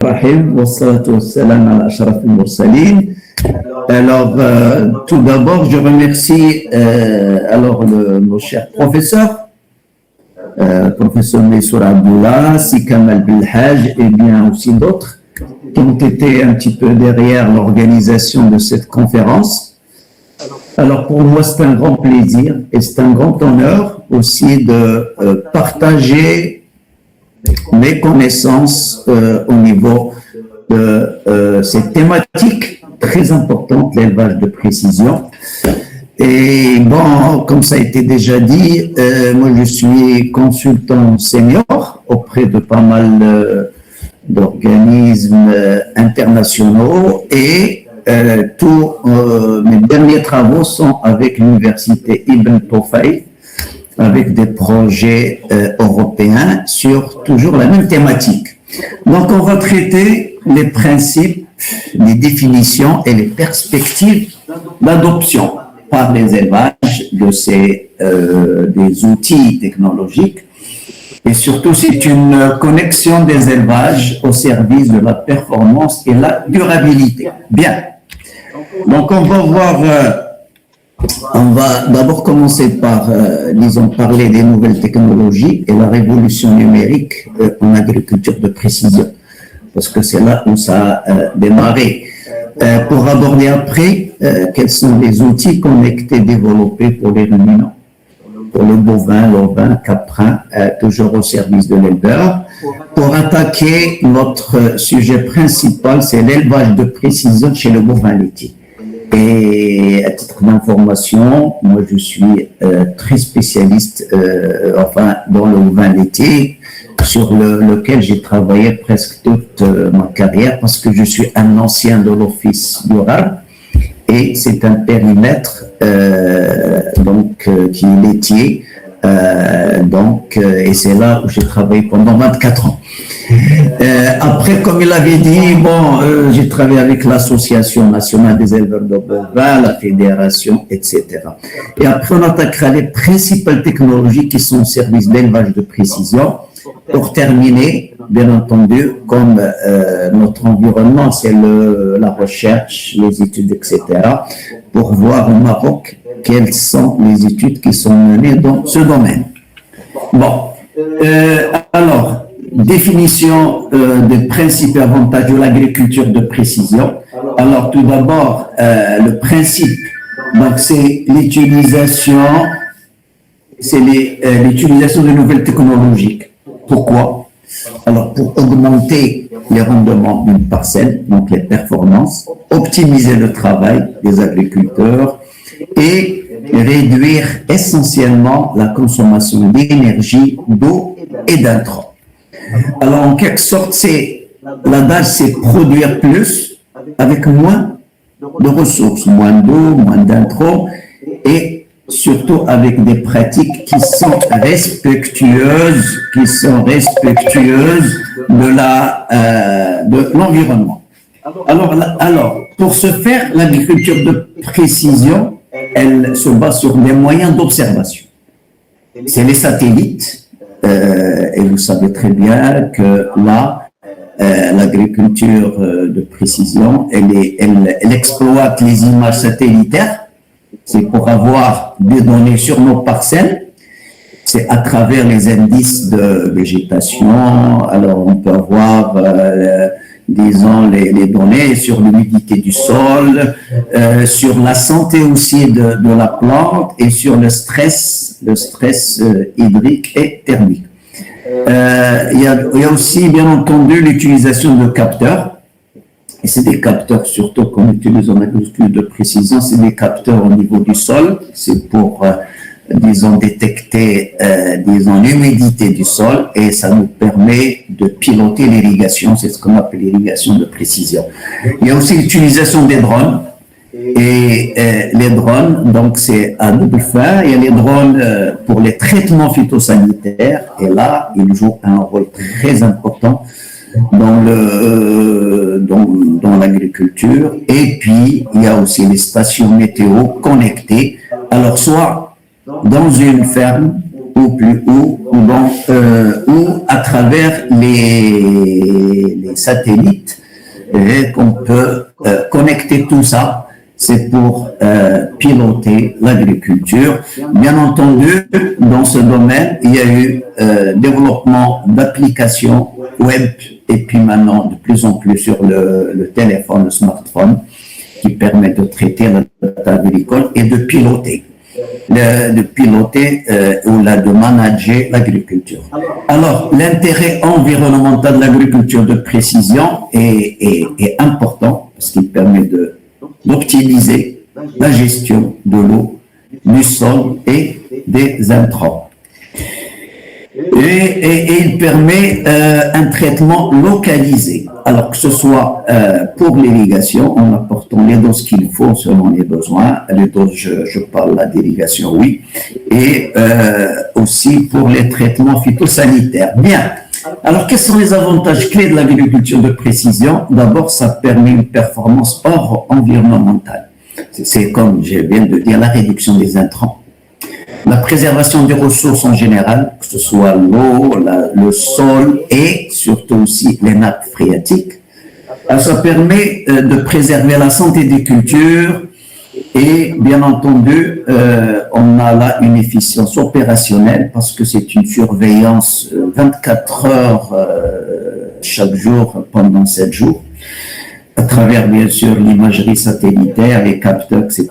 Rahim, wassalatu wassalam ala ashraf al-mursalin. Alors, tout d'abord, je remercie nos chers professeurs, professeur Messour Abdullah, Sikamal Bilhaj et bien aussi d'autres qui ont été un petit peu derrière l'organisation de cette conférence. Alors, pour moi, c'est un grand plaisir et c'est un grand honneur aussi de partager mes connaissances au niveau de cette thématique très importante, l'élevage de précision. Et bon, comme ça a été déjà dit, moi je suis consultant senior auprès de pas mal d'organismes internationaux et tous mes derniers travaux sont avec l'université Ibn Tufayl, avec des projets européens sur toujours la même thématique. Donc, on va traiter les principes, les définitions et les perspectives d'adoption par les élevages de ces des outils technologiques. Et surtout, c'est une connexion des élevages au service de la performance et la durabilité. Bien. Donc, on va voir... on va d'abord commencer par, disons, parler des nouvelles technologies et la révolution numérique en agriculture de précision, parce que c'est là où ça a démarré. Pour aborder après, quels sont les outils connectés développés pour les ruminants, pour le bovin, l'ovin, caprin, toujours au service de l'éleveur. Pour attaquer notre sujet principal, c'est l'élevage de précision chez le bovin laitier. Et à titre d'information, moi je suis très spécialiste dans le vin laitier, sur lequel j'ai travaillé presque toute ma carrière parce que je suis un ancien de l'office durable et c'est un périmètre qui est laitier. Et c'est là où j'ai travaillé pendant 24 ans. Après, comme il avait dit, j'ai travaillé avec l'Association nationale des éleveurs de bovins, la fédération, etc. Et après, on attaquera les principales technologies qui sont au service d'élevage de précision. Pour terminer, bien entendu, comme notre environnement, c'est la recherche, les études, etc., pour voir au Maroc quelles sont les études qui sont menées dans ce domaine. Alors, définition des principes et avantages de l'agriculture de précision. Alors, tout d'abord, le principe, donc c'est l'utilisation de nouvelles technologies. Pourquoi? Alors, pour augmenter les rendements d'une parcelle, donc les performances, optimiser le travail des agriculteurs et réduire essentiellement la consommation d'énergie, d'eau et d'intrants. Alors, en quelque sorte, l'adage, c'est produire plus avec moins de ressources, moins d'eau, moins d'intrants et surtout avec des pratiques qui sont respectueuses de l'environnement. Alors, pour ce faire, l'agriculture de précision, elle se base sur des moyens d'observation. C'est les satellites, et vous savez très bien que là, l'agriculture de précision, elle exploite les images satellitaires. C'est pour avoir des données sur nos parcelles. C'est à travers les indices de végétation. Alors, on peut avoir, disons, les données sur l'humidité du sol, sur la santé aussi de la plante et sur le stress hydrique et thermique. Il y a aussi, bien entendu, l'utilisation de capteurs. Et c'est des capteurs surtout qu'on utilise en agriculture de précision, c'est des capteurs au niveau du sol, c'est pour, disons, détecter, l'humidité du sol et ça nous permet de piloter l'irrigation, c'est ce qu'on appelle l'irrigation de précision. Il y a aussi l'utilisation des drones et les drones, donc c'est à double fin, il y a les drones pour les traitements phytosanitaires et là, ils jouent un rôle très important dans l'agriculture. Et puis, il y a aussi les stations météo connectées. Alors, soit dans une ferme ou plus haut, ou à travers les satellites qu'on peut connecter tout ça. C'est pour piloter l'agriculture. Bien entendu, dans ce domaine, il y a eu développement d'applications web et puis maintenant de plus en plus sur le téléphone, le smartphone, qui permet de traiter la data agricole et de piloter. Ou de manager l'agriculture. Alors, l'intérêt environnemental de l'agriculture de précision est important parce qu'il permet d'optimiser la gestion de l'eau, du sol et des intrants. Et il permet un traitement localisé, alors que ce soit pour l'irrigation, en apportant les doses qu'il faut selon les besoins, les doses, je parle là d'irrigation, oui, et aussi pour les traitements phytosanitaires. Bien, alors quels sont les avantages clés de l'agriculture de précision? D'abord, ça permet une performance hors environnementale. C'est comme je viens de dire, la réduction des intrants. La préservation des ressources en général, que ce soit l'eau, le sol et surtout aussi les nappes phréatiques. Ça permet de préserver la santé des cultures et bien entendu, on a là une efficience opérationnelle parce que c'est une surveillance 24 heures chaque jour pendant 7 jours à travers bien sûr l'imagerie satellitaire, les capteurs, etc.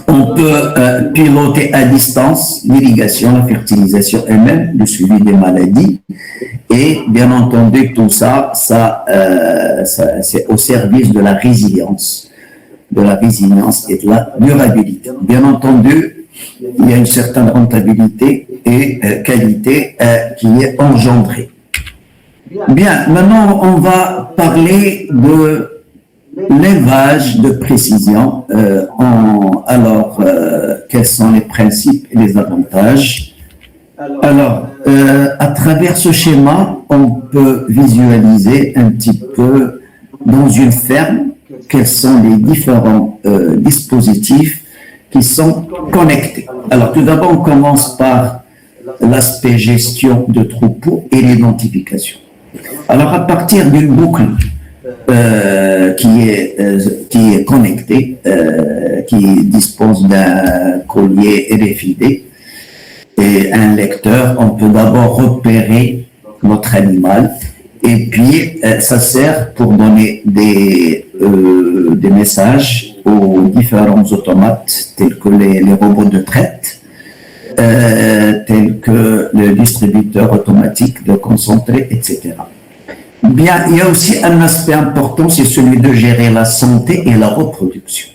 On peut piloter à distance l'irrigation, la fertilisation et même le suivi des maladies. Et bien entendu, tout ça, c'est au service de la résilience et de la durabilité. Bien entendu, il y a une certaine rentabilité et qualité qui est engendrée. Bien, maintenant, on va parler de l'élevage de précision. Alors, quels sont les principes et les avantages? Alors, à travers ce schéma, on peut visualiser un petit peu dans une ferme quels sont les différents dispositifs qui sont connectés. Alors, tout d'abord, on commence par l'aspect gestion de troupeaux et l'identification. Alors, à partir d'une boucle qui est connecté, qui dispose d'un collier RFID et un lecteur, on peut d'abord repérer notre animal et puis ça sert pour donner des messages aux différents automates tels que les robots de traite, tels que le distributeur automatique de concentré, etc. Bien, il y a aussi un aspect important, c'est celui de gérer la santé et la reproduction.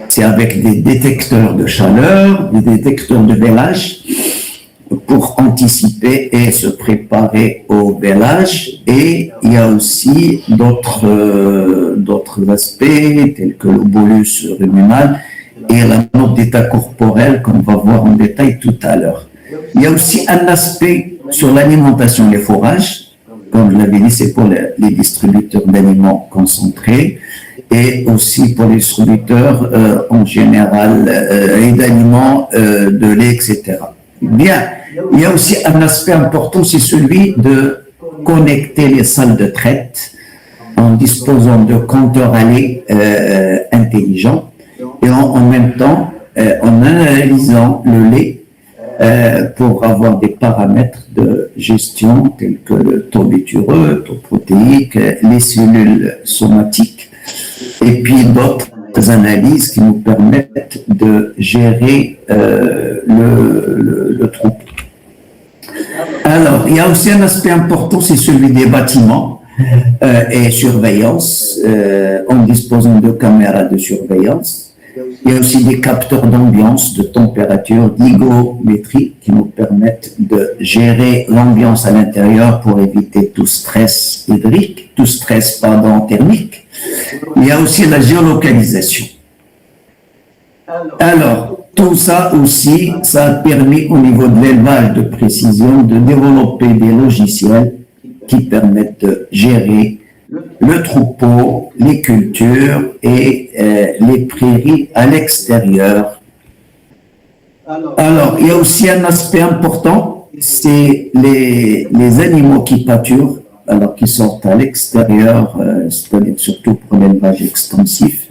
C'est avec des détecteurs de chaleur, des détecteurs de vêlage pour anticiper et se préparer au vêlage. Et il y a aussi d'autres aspects tels que le bolus ruminal et la note d'état corporel qu'on va voir en détail tout à l'heure. Il y a aussi un aspect sur l'alimentation des fourrages. Comme je l'avais dit, c'est pour les distributeurs d'aliments concentrés et aussi pour les distributeurs en général et d'aliments, de lait, etc. Bien, il y a aussi un aspect important, c'est celui de connecter les salles de traite en disposant de compteurs à lait intelligents et en même temps en analysant le lait pour avoir des paramètres de gestion tels que le taux butureux, le taux protéique, les cellules somatiques et puis d'autres analyses qui nous permettent de gérer le troupeau. Alors, il y a aussi un aspect important, c'est celui des bâtiments et surveillance en disposant de caméras de surveillance. Il y a aussi des capteurs d'ambiance, de température, d'hygrométrie qui nous permettent de gérer l'ambiance à l'intérieur pour éviter tout stress hydrique, tout stress, thermique. Il y a aussi la géolocalisation. Alors, tout ça aussi, ça a permis au niveau de l'élevage de précision de développer des logiciels qui permettent de gérer le troupeau, les cultures et les prairies à l'extérieur Alors, il y a aussi un aspect important, c'est les animaux qui pâturent, alors qui sortent à l'extérieur, c'est-à-dire surtout pour l'élevage extensif.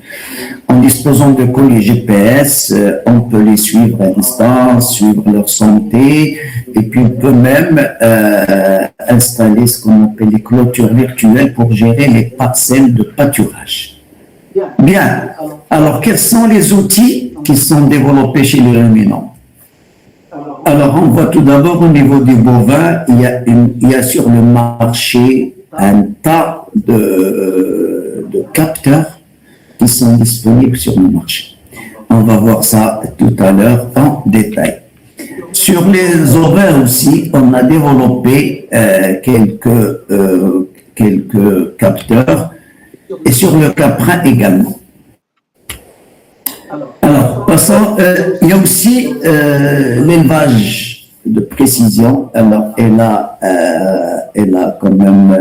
En disposant de colis GPS, on peut les suivre à distance, suivre leur santé, et puis on peut même installer ce qu'on appelle les clôtures virtuelles pour gérer les parcelles de pâturage. Bien. Alors, quels sont les outils qui sont développés chez les ruminants? Alors, on voit tout d'abord au niveau des bovins, il y a sur le marché un tas de capteurs qui sont disponibles sur le marché. On va voir ça tout à l'heure en détail. Sur les ovaires aussi, on a développé quelques capteurs et sur le caprin également. Alors, passons, il y a aussi l'élevage de précision. Alors, elle a quand même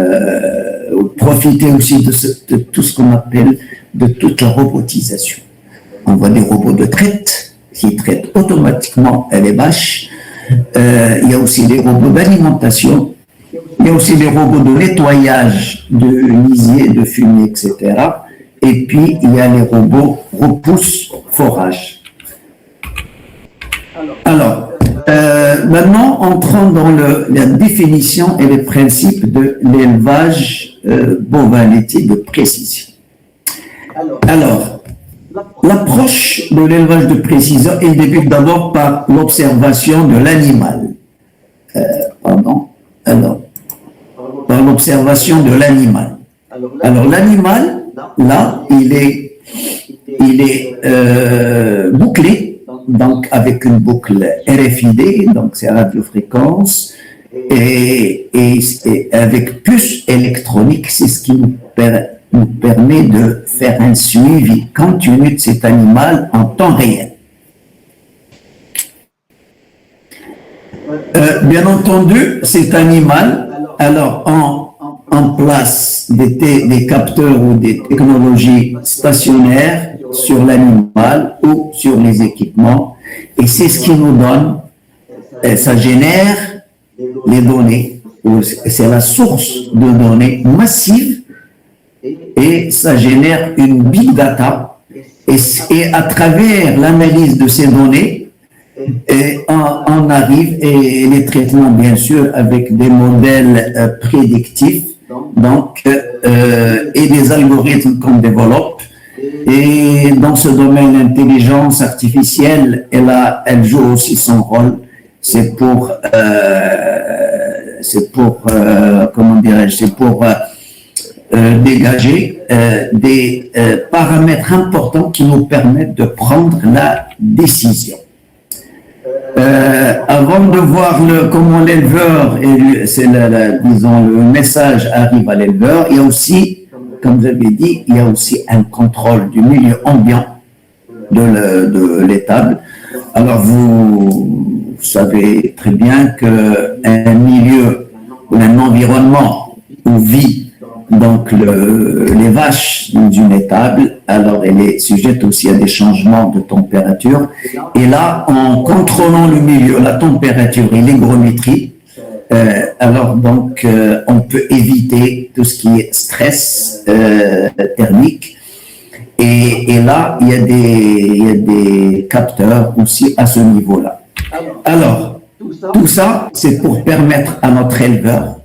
profité aussi de tout ce qu'on appelle de toute la robotisation. On voit des robots de traite qui traitent automatiquement les vaches. Il y a aussi des robots d'alimentation. Il y a aussi des robots de nettoyage de lisier, de fumée, etc. Et puis, il y a les robots repousse-forage. Alors, maintenant, entrons dans la définition et les principes de l'élevage bovin laitier de précision. Alors, l'approche de l'élevage de précision, elle débute d'abord par l'observation de l'animal. Par l'observation de l'animal. Alors, l'animal, là, il est bouclé, donc avec une boucle RFID, donc c'est radiofréquence, et avec puce électronique, c'est ce qui nous permet de faire un suivi continu de cet animal en temps réel. Bien entendu, cet animal, alors en place des capteurs ou des technologies stationnaires sur l'animal ou sur les équipements, et c'est ce qui nous donne, ça génère les données, c'est la source de données massives, et ça génère une big data, et à travers l'analyse de ces données, on arrive, et les traitements bien sûr avec des modèles prédictifs, donc, et des algorithmes qu'on développe. Et dans ce domaine, l'intelligence artificielle, elle joue aussi son rôle. C'est pour dégager des paramètres importants qui nous permettent de prendre la décision. Avant de voir comment l'éleveur, disons, le message arrive à l'éleveur, il y a aussi, comme vous avez dit, il y a aussi un contrôle du milieu ambiant de l'étable. Alors, vous savez très bien qu'un milieu ou un environnement où vit donc les vaches dans une étable, alors elle est sujette aussi à des changements de température. Et là, en contrôlant le milieu, la température et l'hygrométrie, alors donc on peut éviter tout ce qui est stress thermique. Et là, il y a des capteurs aussi à ce niveau-là. Alors, tout ça, c'est pour permettre à notre éleveur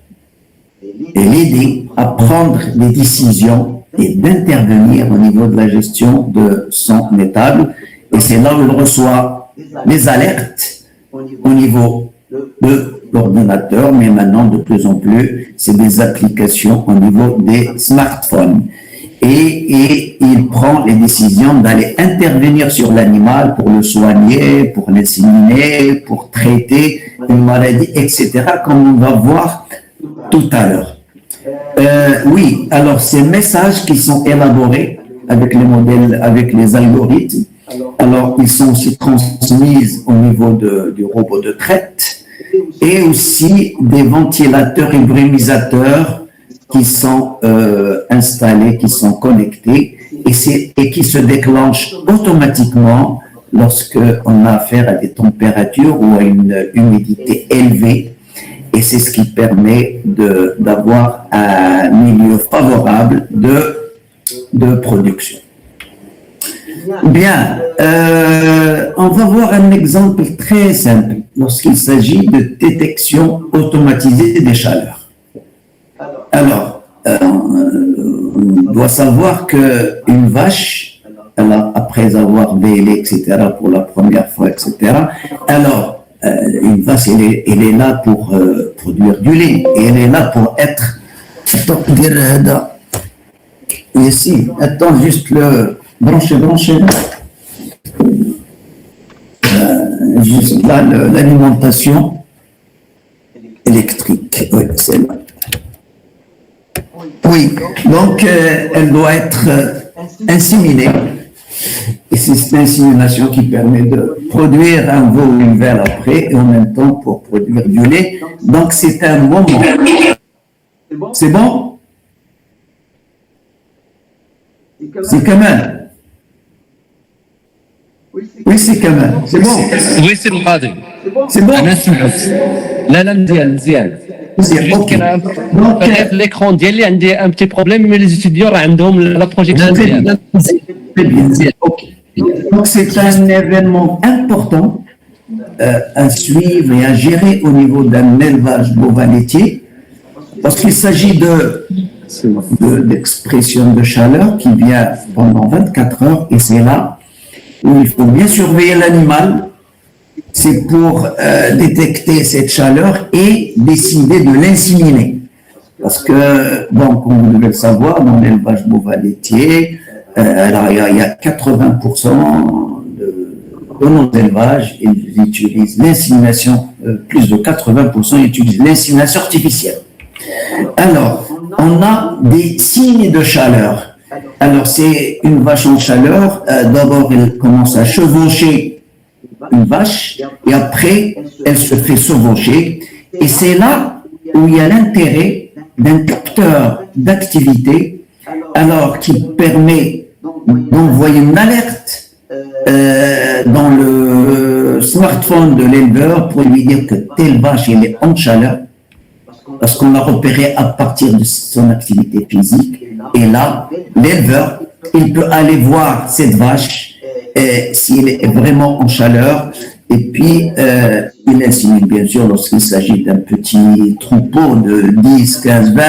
et l'aider à prendre des décisions et d'intervenir au niveau de la gestion de son étable. Et c'est là où il reçoit les alertes au niveau de l'ordinateur, mais maintenant de plus en plus, c'est des applications au niveau des smartphones. Et il prend les décisions d'aller intervenir sur l'animal pour le soigner, pour l'inséminer, pour traiter une maladie, etc., comme on va voir tout à l'heure. Oui, alors ces messages qui sont élaborés avec les modèles, avec les algorithmes, alors ils sont aussi transmis au niveau du robot de traite et aussi des ventilateurs et brumisateurs qui sont installés, qui sont connectés et qui se déclenchent automatiquement lorsque on a affaire à des températures ou à une humidité élevée. Et c'est ce qui permet d'avoir un milieu favorable de production. Bien, on va voir un exemple très simple lorsqu'il s'agit de détection automatisée des chaleurs. Alors, on doit savoir qu'une vache, alors, après avoir vélé, etc., pour la première fois, etc., alors, une vache, elle est là pour produire du lait, et elle est là pour être, ici, attends juste le brancher, juste là, l'alimentation électrique, oui, c'est là. Oui, donc elle doit être inséminée. Et c'est cette insémination qui permet de produire un veau ou une velle après et en même temps pour produire du lait. Donc c'est un moment. C'est bon? C'est quand même. Oui, c'est quand même. C'est bon. Oui, c'est le قاضي. C'est bon. انا سمعت. لا مزيان. Ok. Donc, في l'écran ديالي عندي un petit problème mais les étudiants راه عندهم la projection ديالها. très bien. Ok. Donc c'est un événement important à suivre et à gérer au niveau d'un élevage bovin laitier parce qu'il s'agit d'expression de chaleur qui vient pendant 24 heures et c'est là où il faut bien surveiller l'animal. C'est pour détecter cette chaleur et décider de l'inséminer. Parce que, bon, comme vous devez le savoir, dans l'élevage bovin laitier, alors, il y a 80% de nos élevages, ils utilisent l'insémination, plus de 80% utilisent l'insémination artificielle. Alors, on a des signes de chaleur. Alors, c'est une vache en chaleur. D'abord, elle commence à chevaucher une vache et après, elle se fait chevaucher. Et c'est là où il y a l'intérêt d'un capteur d'activité, alors qui permet d'envoyer une alerte dans le smartphone de l'éleveur pour lui dire que telle vache elle est en chaleur parce qu'on l'a repéré à partir de son activité physique et là l'éleveur il peut aller voir cette vache s'il est vraiment en chaleur et puis il insémine bien sûr lorsqu'il s'agit d'un petit troupeau de 10, 15, 20,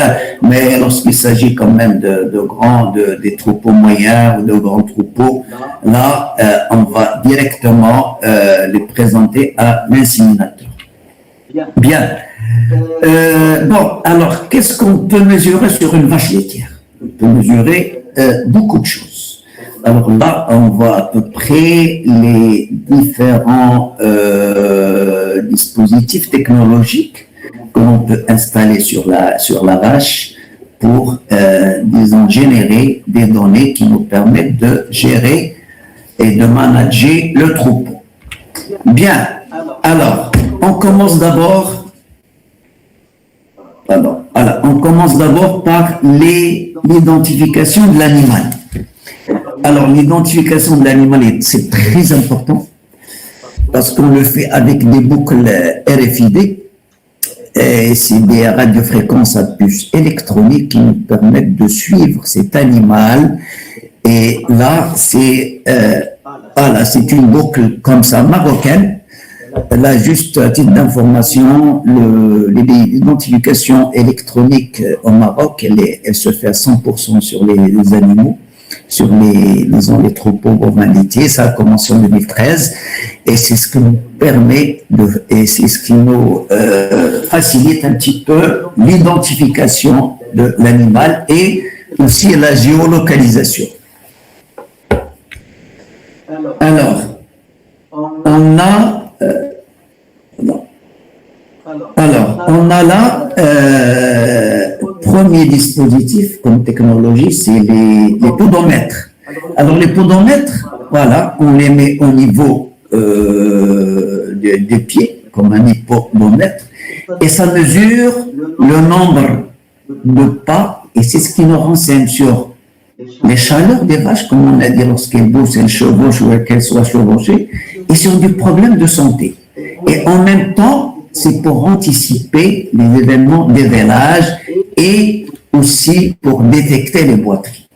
mais lorsqu'il s'agit quand même des troupeaux moyens ou de grands troupeaux, là on va directement les présenter à l'inséminateur. Bien. Bon, alors qu'est-ce qu'on peut mesurer sur une vache laitière? On peut mesurer beaucoup de choses. Alors là, on voit à peu près les différents dispositifs technologiques que l'on peut installer sur la vache pour, disons, générer des données qui nous permettent de gérer et de manager le troupeau. Bien, alors, on commence d'abord par l'identification de l'animal. Alors, l'identification de l'animal, c'est très important parce qu'on le fait avec des boucles RFID et c'est des radiofréquences à puce électronique qui nous permettent de suivre cet animal. Et là, c'est une boucle comme ça, marocaine. Là, juste à titre d'information, l'identification électronique au Maroc, elle se fait à 100% sur les animaux, sur les troupeaux bovins laitiers. Ça a commencé en 2013 et c'est ce qui nous permet et c'est ce qui nous facilite un petit peu l'identification de l'animal et aussi la géolocalisation. Alors, on a là, premier dispositif comme technologie, c'est les podomètres. Alors, les podomètres, voilà, on les met au niveau des pieds, comme un hippodomètre, et ça mesure le nombre de pas, et c'est ce qui nous renseigne sur les chaleurs des vaches, comme on a dit, lorsqu'elles bougent, elles chevauchent ou qu'elles soient chevauchées, et sur du problème de santé. Et en même temps, c'est pour anticiper les événements d'évélage et aussi pour détecter les boiteries.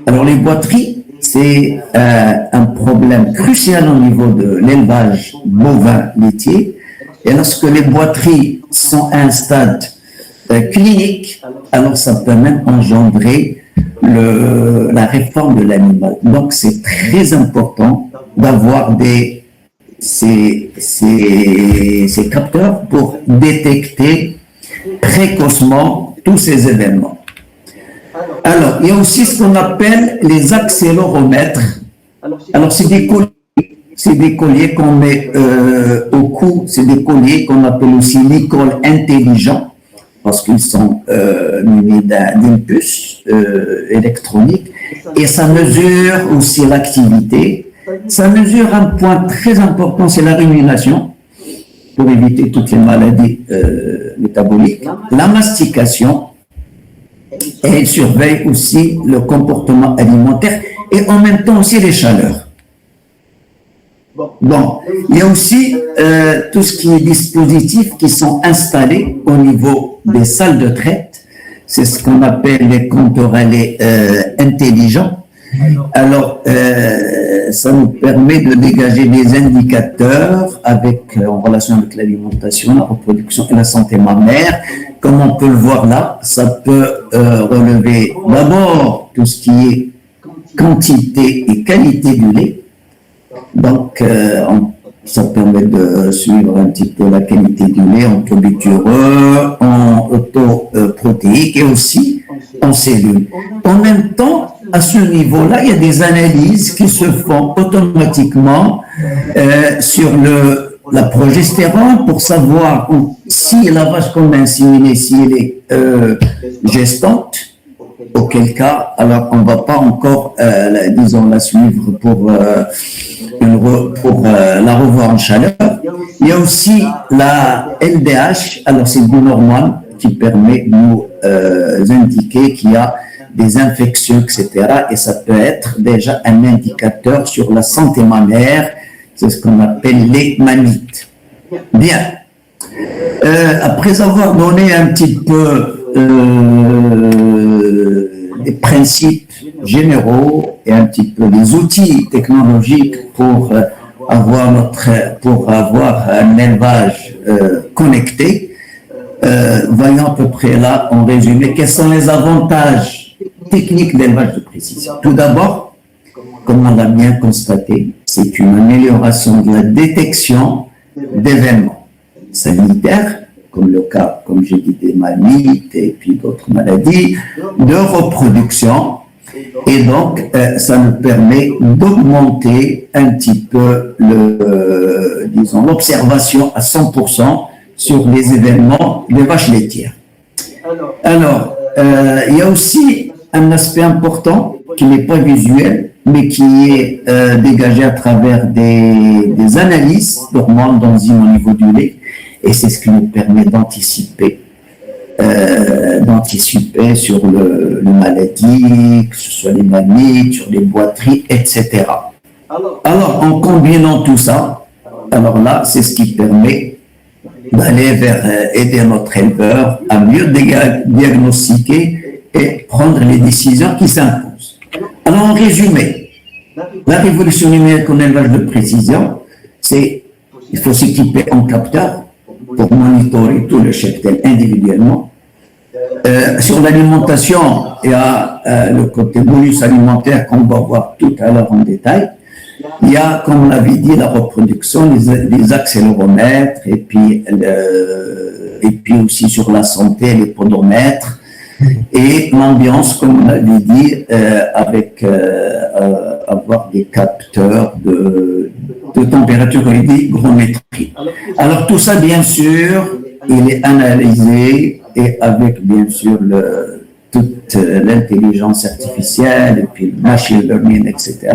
Alors les boiteries, c'est un problème crucial au niveau de l'élevage bovin laitier. Et lorsque les boiteries sont à un stade clinique, alors ça peut même engendrer la réforme de l'animal. Donc c'est très important d'avoir ces capteurs pour détecter précocement tous ces événements. Alors, il y a aussi ce qu'on appelle les accéléromètres. Alors, c'est des colliers qu'on met au cou, c'est des colliers qu'on appelle aussi Nicole intelligents, parce qu'ils sont munis d'une puce électronique, et ça mesure aussi l'activité. Ça mesure un point très important, c'est la rumination, pour éviter toutes les maladies métaboliques, la mastication, et il surveille aussi le comportement alimentaire et en même temps aussi les chaleurs. Bon, il y a aussi tout ce qui est dispositifs qui sont installés au niveau des salles de traite. C'est ce qu'on appelle les compteurs relais intelligents. Alors, ça nous permet de dégager des indicateurs en relation avec l'alimentation, la reproduction et la santé mammaire. Comme on peut le voir là, ça peut relever d'abord tout ce qui est quantité et qualité du lait. Donc, ça permet de suivre un petit peu la qualité du lait en taux butureux, en taux protéique et aussi en cellules. En même temps, à ce niveau-là, il y a des analyses qui se font automatiquement sur la progestérone pour savoir si la vache qu'on a inséminée, si elle est gestante, auquel cas, alors on ne va pas encore, la suivre pour la revoir en chaleur. Il y a aussi la LDH, alors c'est une hormone qui permet de nous indiquer qu'il y a des infections, etc. Et ça peut être déjà un indicateur sur la santé mammaire, c'est ce qu'on appelle les mammites. Bien. Après avoir donné un petit peu des principes généraux et un petit peu des outils technologiques pour avoir un élevage connecté, voyons à peu près là, en résumé, quels sont les avantages techniques d'élevage de précision. Tout d'abord, comme on l'a bien constaté, c'est une amélioration de la détection d'événements sanitaires, comme le cas, comme j'ai dit, des mammites et puis d'autres maladies, de reproduction. Et donc, ça nous permet d'augmenter un petit peu l'observation à 100% sur les événements des vaches laitières. Alors, il y a aussi un aspect important qui n'est pas visuel, mais qui est dégagé à travers des analyses d'hormones d'enzymes au niveau du lait. Et c'est ce qui nous permet d'anticiper sur le maladie, que ce soit les mammites, sur les boiteries, etc. Alors, en combinant tout ça, alors là, c'est ce qui permet d'aller vers aider notre éleveur à mieux diagnostiquer et prendre les décisions qui s'imposent. Alors, en résumé, la révolution numérique en élevage de précision, c'est il faut s'équiper en capteur pour monitorer tout le cheptel individuellement. Sur l'alimentation, il y a le côté bonus alimentaire qu'on va voir tout à l'heure en détail. Il y a, comme on l'avait dit, la reproduction, les accéléromètres, et puis aussi sur la santé, les podomètres, et l'ambiance, comme on l'avait dit, avec avoir des capteurs de température et d'hygrométrie. Alors tout ça, bien sûr, il est analysé et avec bien sûr toute l'intelligence artificielle et puis le machine learning, etc.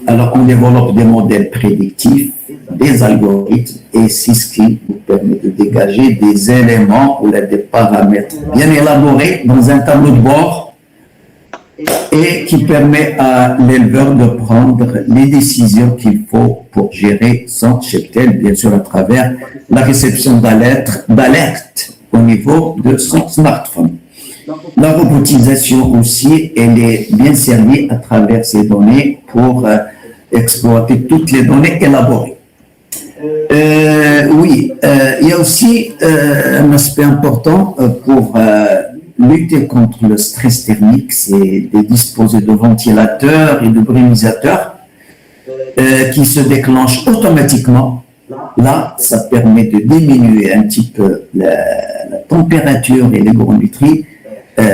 Alors on développe des modèles prédictifs, des algorithmes et c'est ce qui nous permet de dégager des éléments ou des paramètres bien élaborés dans un tableau de bord et qui permet à l'éleveur de prendre les décisions qu'il faut pour gérer son cheptel, bien sûr à travers la réception d'alerte au niveau de son smartphone. La robotisation aussi, elle est bien servie à travers ces données pour exploiter toutes les données élaborées. Oui, il y a aussi un aspect important pour lutter contre le stress thermique, c'est de disposer de ventilateurs et de brumisateurs qui se déclenchent automatiquement. Là, ça permet de diminuer un petit peu la température et l'hygrométrie,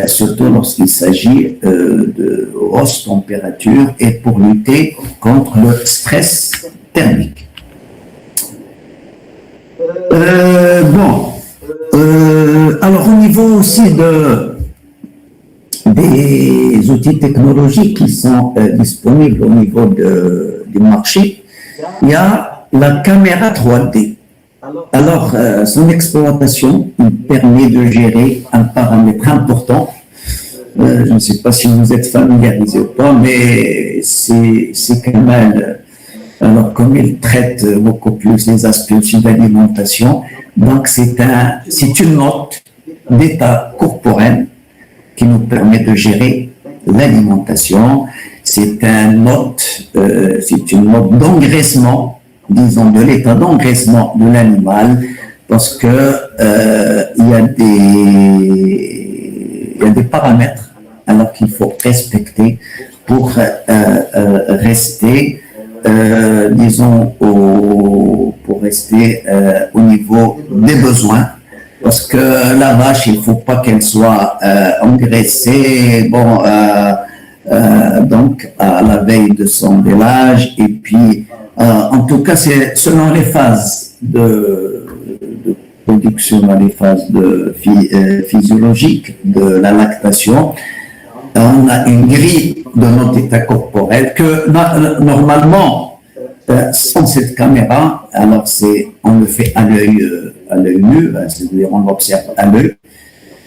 surtout lorsqu'il s'agit de hausses températures et pour lutter contre le stress thermique. Alors au niveau aussi des outils technologiques qui sont disponibles au niveau du marché, il y a la caméra 3D. Alors, son exploitation permet de gérer un paramètre important. Je ne sais pas si vous êtes familiarisé ou pas, mais c'est quand même, alors comme il traite beaucoup plus les aspects aussi d'alimentation, donc c'est une note d'état corporel qui nous permet de gérer l'alimentation. C'est une note d'engraissement, disons de l'état d'engraissement de l'animal, parce que il y a des paramètres alors qu'il faut respecter pour rester disons pour rester au niveau des besoins, parce que la vache, il ne faut pas qu'elle soit engraissée donc à la veille de son village, et puis en tout cas c'est selon les phases de production, les phases physiologiques de la lactation. On a une grille de notre état corporel que normalement, sans cette caméra, alors on le fait à l'œil nu, c'est-à-dire on l'observe à l'œil.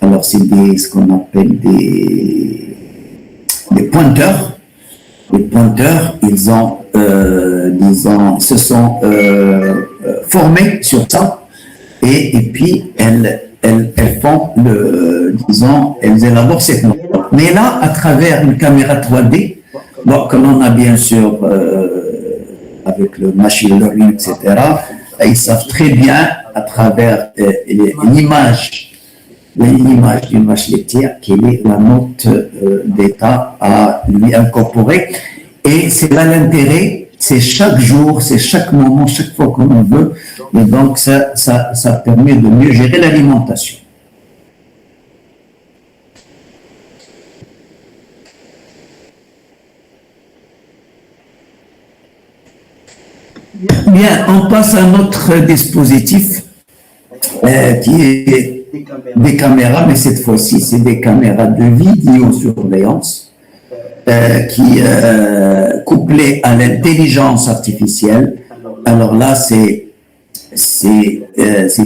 Alors c'est ce qu'on appelle des pointeurs. Les pointeurs, ils se sont formés sur ça, et puis elles font elles élaborent cette note. Mais là, à travers une caméra 3D, que l'on a bien sûr avec le machine learning, etc., ils savent très bien à travers l'image d'une vache laitière quelle est la note d'état à lui incorporer. Et c'est là l'intérêt, c'est chaque jour, c'est chaque moment, chaque fois qu'on en veut. Et donc, ça permet de mieux gérer l'alimentation. Bien, on passe à notre dispositif qui est des caméras, mais cette fois-ci, c'est des caméras de vidéosurveillance qui couplées à l'intelligence artificielle. Alors là, c'est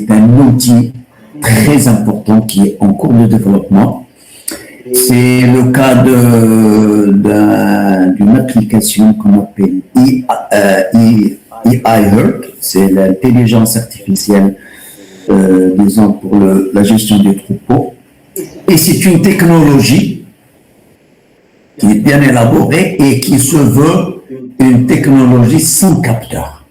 un outil très important qui est en cours de développement. C'est le cas d'une application qu'on appelle AI-Herd, c'est l'intelligence artificielle, disons, pour la gestion des troupeaux. Et c'est une technologie qui est bien élaborée et qui se veut une technologie sans capteur.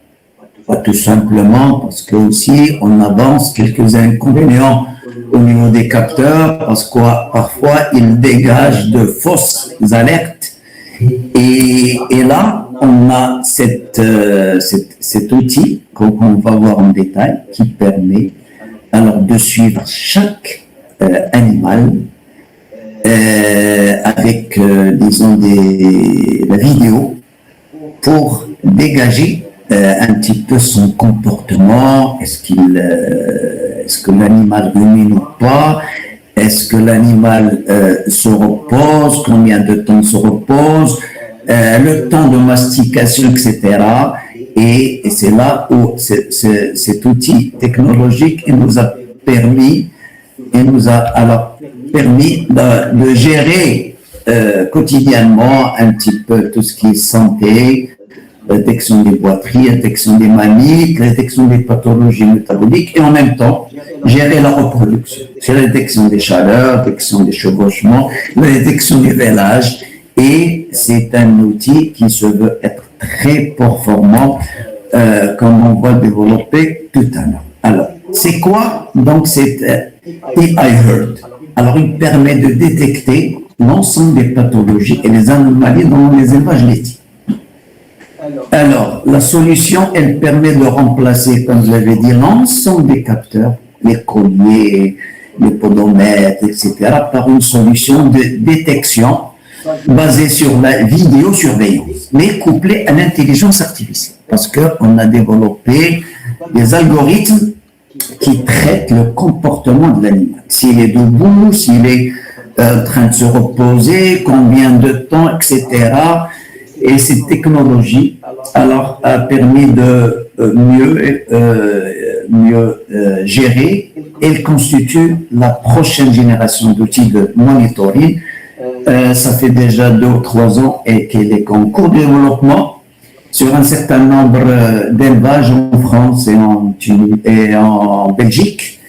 Pas tout simplement parce que aussi on avance quelques inconvénients au niveau des capteurs, parce que parfois ils dégagent de fausses alertes. Et là, on a cet outil qu'on va voir en détail qui permet alors de suivre chaque animal avec, disons, la vidéo pour dégager un petit peu son comportement. Est-ce que l'animal rumine ou pas? Est-ce que l'animal se repose? Combien de temps se repose? Le temps de mastication, etc. Et c'est là où cet outil technologique nous a permis de gérer quotidiennement un petit peu tout ce qui est santé, la détection des boiteries, la détection des maladies, la détection des pathologies métaboliques et en même temps gérer la reproduction. C'est la détection des chaleurs, la détection des chevauchements, la détection des vélages et c'est un outil qui se veut être très performant comme on va développer tout à l'heure. Alors, c'est quoi donc c'est AI-HERD? Alors, il permet de détecter l'ensemble des pathologies et les anomalies dans les élevages laitiers. Alors, la solution, elle permet de remplacer, comme vous l'avez dit, l'ensemble des capteurs, les colliers, les podomètres, etc., par une solution de détection basée sur la vidéosurveillance, mais couplée à l'intelligence artificielle, parce qu'on a développé des algorithmes qui traitent le comportement de l'animal. S'il est debout, s'il est en train de se reposer, combien de temps, etc., et cette technologie alors a permis de mieux gérer. Elle constitue la prochaine génération d'outils de monitoring. Ça fait déjà 2 ou 3 ans et qu'elle est en cours de développement sur un certain nombre d'élevages en France et en Belgique.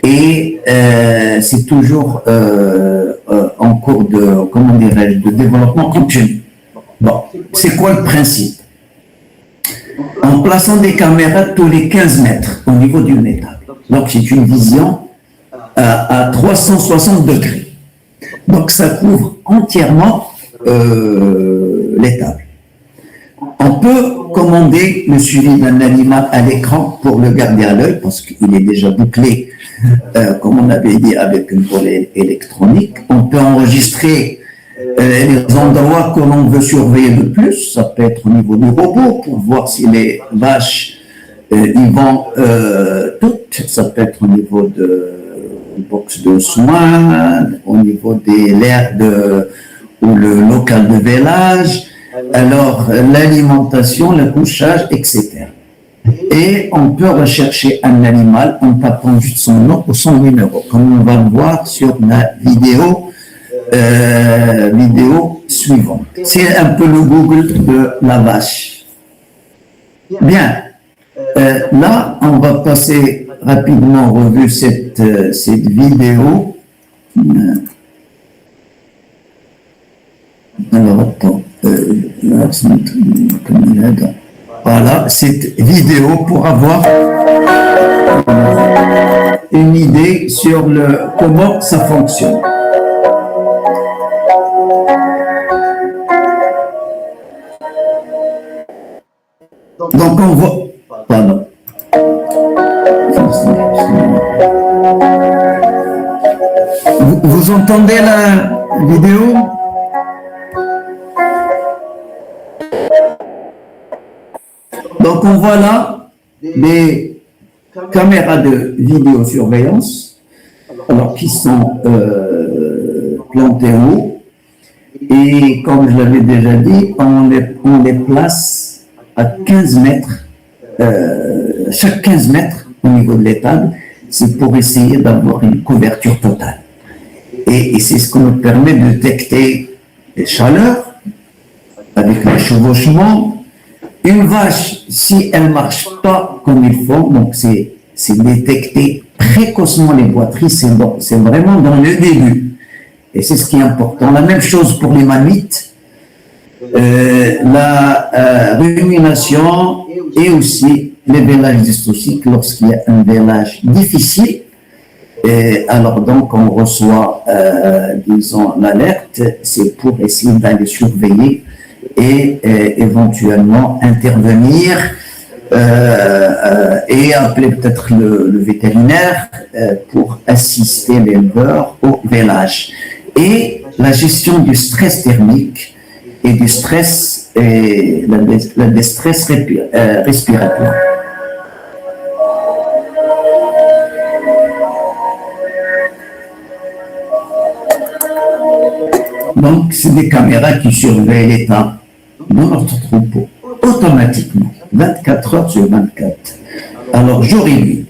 Et c'est toujours en cours de, comment dirais-je, de développement continu. Bon, c'est quoi le principe? En plaçant des caméras tous les 15 mètres au niveau d'une étable. Donc, c'est une vision à 360 degrés. Donc, ça couvre entièrement l'étable. On peut commander le suivi d'un animal à l'écran pour le garder à l'œil parce qu'il est déjà bouclé, comme on avait dit, avec une volée électronique. On peut enregistrer les endroits que l'on veut surveiller de plus, ça peut être au niveau du robot pour voir si les vaches y vont toutes, ça peut être au niveau du box de soins, au niveau des l'aires ou le local de vélage, alors l'alimentation, le couchage, etc. Et on peut rechercher un animal en tapant juste son nom ou son numéro, comme on va le voir sur la vidéo suivante. C'est un peu le Google de la vache. Bien, là, on va passer rapidement en revue cette vidéo. Alors, attends, voilà, cette vidéo pour avoir une idée sur comment ça fonctionne. Donc on voit, pardon. Vous entendez la vidéo? Donc on voit là des caméras de vidéosurveillance, alors qui sont plantées haut, et comme je l'avais déjà dit, on les place à 15 mètres, chaque 15 mètres au niveau de l'étable, c'est pour essayer d'avoir une couverture totale. Et c'est ce qui nous permet de détecter les chaleurs avec le chevauchement. Une vache, si elle ne marche pas comme il faut, donc c'est détecter précocement les boiteries, c'est vraiment dans le début. Et c'est ce qui est important. La même chose pour les mammites. La rumination et aussi les vélages dystociques lorsqu'il y a un vélage difficile. Et alors donc on reçoit, disons, l'alerte, c'est pour essayer d'aller surveiller et éventuellement intervenir et appeler peut-être le vétérinaire pour assister l'éleveur au vélage. Et la gestion du stress thermique et du stress et la déstress respiratoire. Donc, c'est des caméras qui surveillent l'état de notre troupeau automatiquement, 24 heures sur 24. Alors, jour et nuit.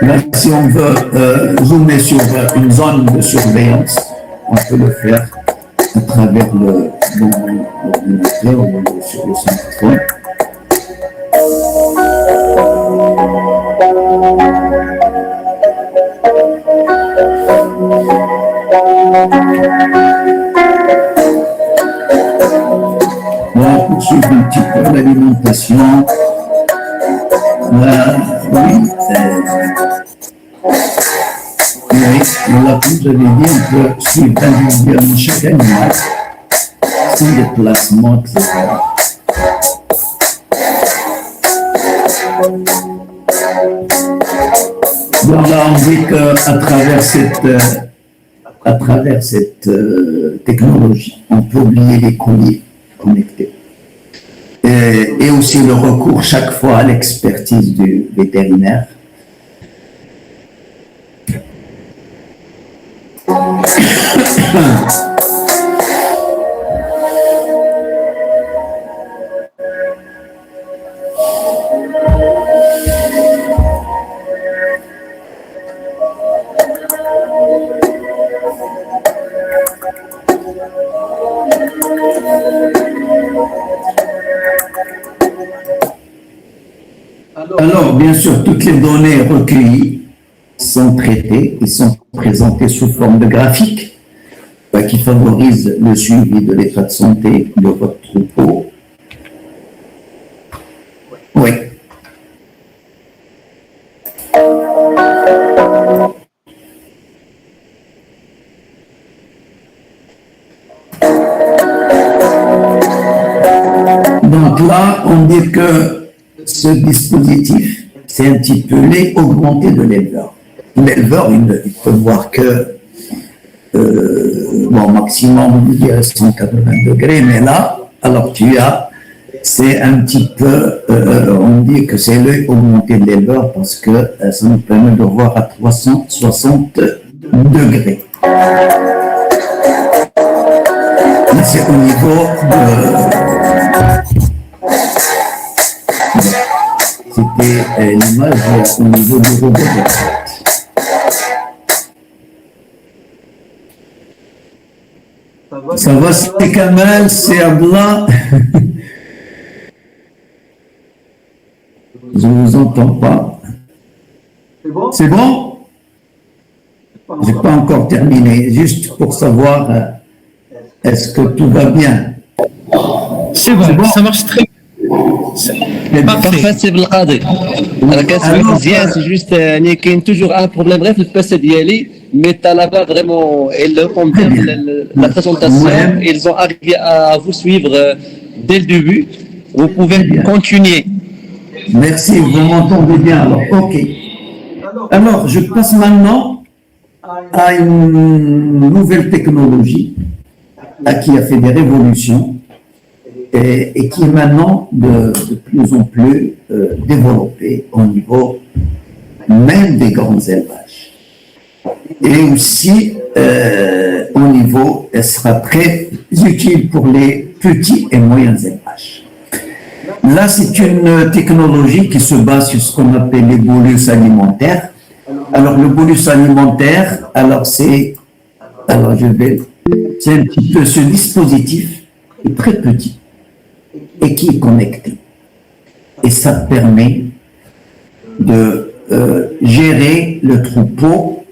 Là, si on veut zoomer sur une zone de surveillance, on peut le faire à travers l'ordinateur ou sur le smartphone. Là, pour suivre un petit peu l'alimentation. Là, oui, là, comme j'avais dit, on peut suivre individuellement chaque animal, sans déplacement, etc. Donc là, on dit qu'à travers cette technologie, on peut oublier les colliers connectés. Et aussi le recours chaque fois à l'expertise du vétérinaire. Alors, bien sûr, toutes les données recueillies sont traitées et sont présentées sous forme de graphiques qui favorisent le suivi de l'état de santé de votre troupeau. Oui. Donc là, on dit que ce dispositif, c'est un petit peu lait augmenté de l'éleveur. L'éleveur, il peut voir que, bon, maximum, je dirais 180 degrés, mais là, alors c'est un petit peu, on dit que c'est l'œil augmenté de l'éleveur parce que ça nous permet de voir à 360 degrés. Mais c'est au niveau de... C'était l'image au niveau du robot. Ça va, c'est Kamal, c'est Abla. Je ne vous entends pas. C'est bon? Je n'ai pas encore terminé, juste pour savoir est-ce que tout va bien. C'est bon, ça marche très bien. Parfait, c'est بالقاضي. انا كنسمع مزيان سي جوست يعني كاين توجور ان بروبليم غير في الباسه ديالي مي تا لا با فريمون le content la présentation ils ont arrivé à vous suivre dès le début. Vous pouvez continuer. Merci, vous m'entendez bien alors. Ok. Alors, je passe maintenant à une nouvelle technologie qui a fait des révolutions et qui est maintenant de plus en plus développée au niveau même des grands élevages. Et aussi au niveau, elle sera très utile pour les petits et moyens élevages. Là, c'est une technologie qui se base sur ce qu'on appelle les bolus alimentaires. Alors, le bolus alimentaire, c'est un petit peu ce dispositif qui est très petit et qui est connecté. Et ça permet de gérer le troupeau.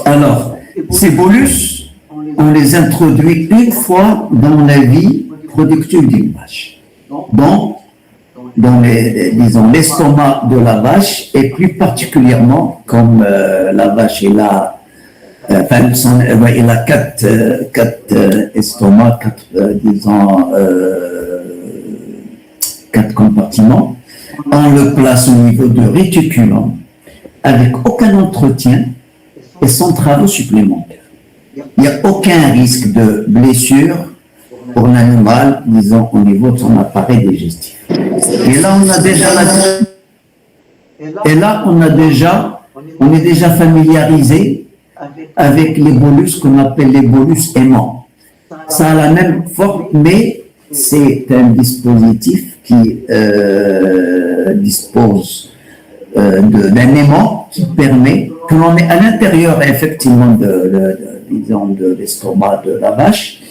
Alors, ces bolus, on les introduit une fois dans la vie productive d'une vache. Donc, dans l'estomac de la vache, et plus particulièrement, comme la vache elle a quatre estomacs, quatre compartiments, on le place au niveau de réticulum, avec aucun entretien et sans travaux supplémentaires. Il n'y a aucun risque de blessure pour l'animal, disons, au niveau de son appareil digestif. Et là, on est déjà familiarisé avec les bolus qu'on appelle les bolus aimants. Ça a la même forme, mais c'est un dispositif qui dispose d'un aimant qui permet que l'on est à l'intérieur effectivement disons, de l'estomac de la vache.